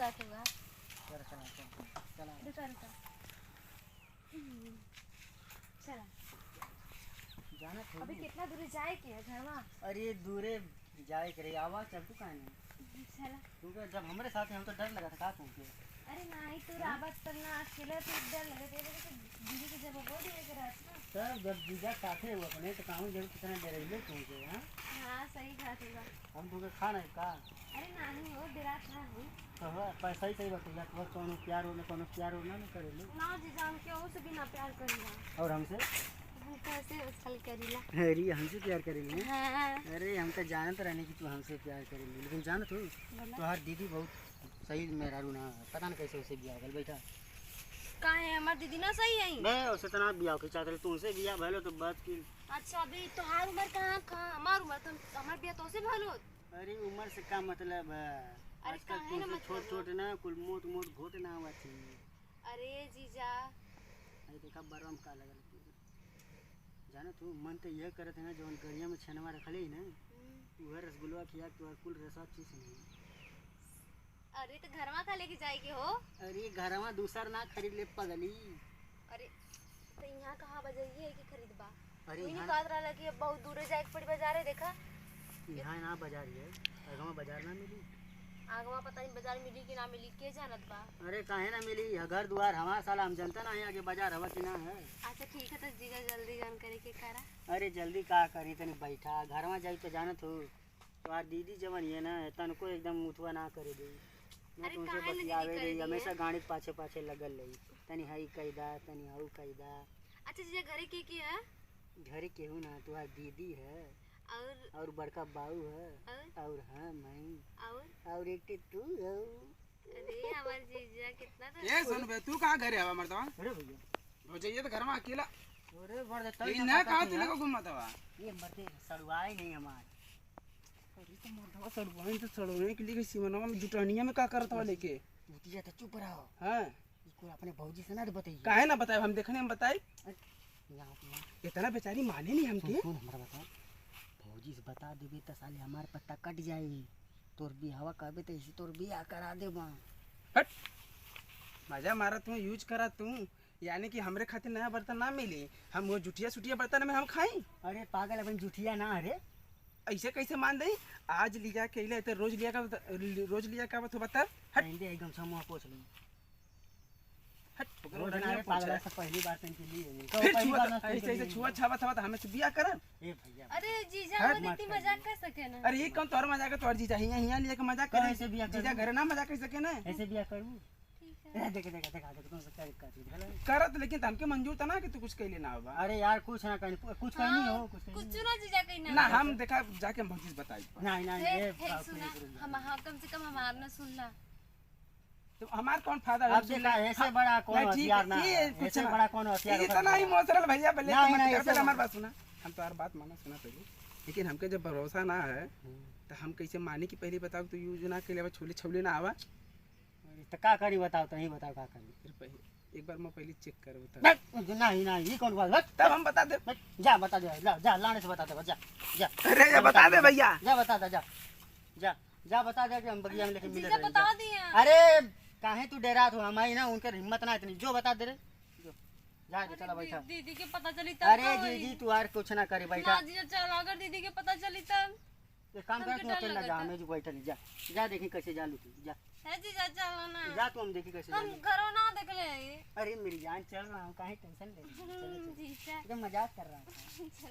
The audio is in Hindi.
जात होगा। चल चला चल चला रुका रुका। चला जाना अभी थोड़ी। कितना दूर जाए के है घरवा। अरे दूरे जाए करे आवाज चल तू काहे नहीं चला क्योंकि जब हमारे साथ है हम तो डर लगा था का तुमके। अरे नहीं तू रावत करना अकेले तो डर लगे तेरे को दीदी के जब वो दिए के रात ना। सर जब जीजा साथे हुआ अपने तो कहूँ जरूर कितना डरेले तुमके। हाँ हाँ सही बात होगा। हम तुमके खा नहीं का अरे नहीं हो डरा था नहीं तो पैसा ही सही बतैया तो कोनो प्यार हो ना करेले ना जी जान के वो से बिना प्यार करेगा और हमसे हम कैसे उछल करीला। अरे हमसे प्यार करेले। हाँ अरे हम तो जानत रहने कि तू हमसे प्यार करेली लेकिन जानत हो तुम्हार दीदी बहुत सही मेहरारू ना पता ना कैसे उसे बिया गल बैठा कहाँ है हमारी दीदी ना सही है। मैं उसे तना बिया के चाहते तुमसे बिया भलो तो बात की। अच्छा अभी तुम्हारी उम्र कहाँ कहाँ हमारी उम्र तो हमारे बिया तो से भलो। अरे उम्र से का मतलब है अरे आजकल काहे ना तुमसे छोट मतलब छोट ना कुल मोट मोट घोट ना हुआ थी। अरे जीजा अरे देखा बरम का लगल जाना तू मन तो यह करत है ना जवन गरिया में छनवा रखले ही ना वह रसगुल्ला खिया तो कुल रसा चीज नहीं। अरे तो घरवा का लेके जाएगी हो। अरे घरवा दूसर ना खरीद ले पगली। अरे तो यहाँ कहाँ बजाइए कि खरीदबा। अरे कोई नहीं यहाँ बात रहा कि अब बहुत दूर जाए के पड़ी बाजार है देखा। यहाँ ना बाजार है अगवा बाजार ना मिली। आगवा पता नहीं बाजार मिली कि ना मिली के जानत बा। अरे काहे ना मिली घर द्वार हमारा साला हम जनता ना है आगे बाजार हवा कि ना है। अच्छा ठीक है तो जीजा जल्दी जानकारी के करा। अरे जल्दी का करी तनी बैठा घर में जाई तो जानत हो तो दीदी जवन ये ना तन को एकदम मुठवा ना करे दे ना अरे तुमसे काहे ना दीदी बतियावे करे रही दी हमेशा है? गाड़ी के पाछे पाछे लगल रही तनी हई कैदा तनी हऊ कैदा। अच्छा जीजा घरे के है घरे केहू ना तुम्हार दीदी है और और बड़का बाऊ है और हाँ मैं और एक तू हो। अरे हमारे जीजा कितना तो ए सुन बे तू कहां घरे आवा मर्दवा अरे भैया हो जाइए तो घर में अकेला अरे बढ़ देता ये ना कहां तू को घुमाता वा ये मरते सड़वाई नहीं हमार। अरे तो मर्दवा सड़वाई तो सड़वाई के लिए सीमनवा में जुटानिया में का करत वा लेके भूतिया तो चुप रहो। हां इसको अपने भौजी से ना बताइए काहे ना बताए हम देखने हम बताई यहाँ इतना बेचारी माने नहीं हमके। सुन हमारा बता भौजी से बता देबे तो साले हमार पत्ता कट जाई तोर बिहावा कहबे तो इसी तोर बियाह करा देबा। हट मजा मारा तू यूज करा तू यानी कि हमरे खातिर नया बर्तन ना मिली हम वो जुटिया सुटिया बर्तन में हम खाई। अरे पागल अपन जुठिया ना अरे ऐसे कैसे मान दई आज लिया के ले तो रोज लिया का तो बता। हट पहले एकदम समूह पोछ ली हट रोज ना रे पागल से पहली बार तन के लिए तो फिर पहली बार ना ऐसे ऐसे छुआ छावा था हमें से बियाह करन। ए भैया अरे जीजा हट हम मत इतनी करिए। मजाक कर सके ना। अरे ये कौन तोर मजाक है तोर जीजा हिया लिया के मजाक करे ऐसे बियाह जीजा घर ना मजाक कर सके ना ऐसे बियाह करू ठीक है देख तुम से कर करत लेकिन हमके मंजूर था ना कि तू कुछ कहले ना होगा। अरे यार कुछ ना कहीं कुछ कहीं नहीं हो कुछ कुछ ना जीजा कहीं ना हम देखा जाके हम चीज बताई नहीं नहीं हे ये हे सुना हम हाँ कम से कम हमार ना सुन ला। तो हमार कौन फायदा अब देखा ऐसे बड़ा कौन हथियार ना ऐसे बड़ा कौन हथियार इतना ही मोसरल भैया भले नहीं, मत नहीं, कर ऐसे पहले हमारी बात सुना हम तो हर बात माना सुना पहले लेकिन हमके जब भरोसा ना है तो हम कैसे माने कि पहले बताओ तो यूज ना के लिए छोले छवले ना आवा तो का करी बताओ तो नहीं बताओ का करी फिर पहले एक बार मैं पहले चेक कर बता नहीं नहीं ये कौन बात तब हम बता दे। जा बता दे जा लाने से बता दे जा जा अरे ये बता दे भैया जा बता दे जा जा जा बता दे कि हम बगिया में लेके मिले जीजा बता दिया। अरे काहे तू डरा तू हमारी ना उनके हिम्मत ना इतनी जो बता दे रे जो जा के चला बैठा। दीदी के पता चली तब अरे जी तू यार कुछ ना करे बैठा ना जीजा चल अगर दीदी के पता चली तब एक काम कर हमके तू डर अकेला जा लगता। हमें जो बैठा नहीं जा जा देखी कैसे जा लू तू जा है जीजा चलो ना जा तू हम देखी कैसे जा हम लू। घरों ना देख ले। अरे मेरी जान चल रहा हूँ काहे टेंशन ले रही है? जीजा एकदम मजाक कर रहा था।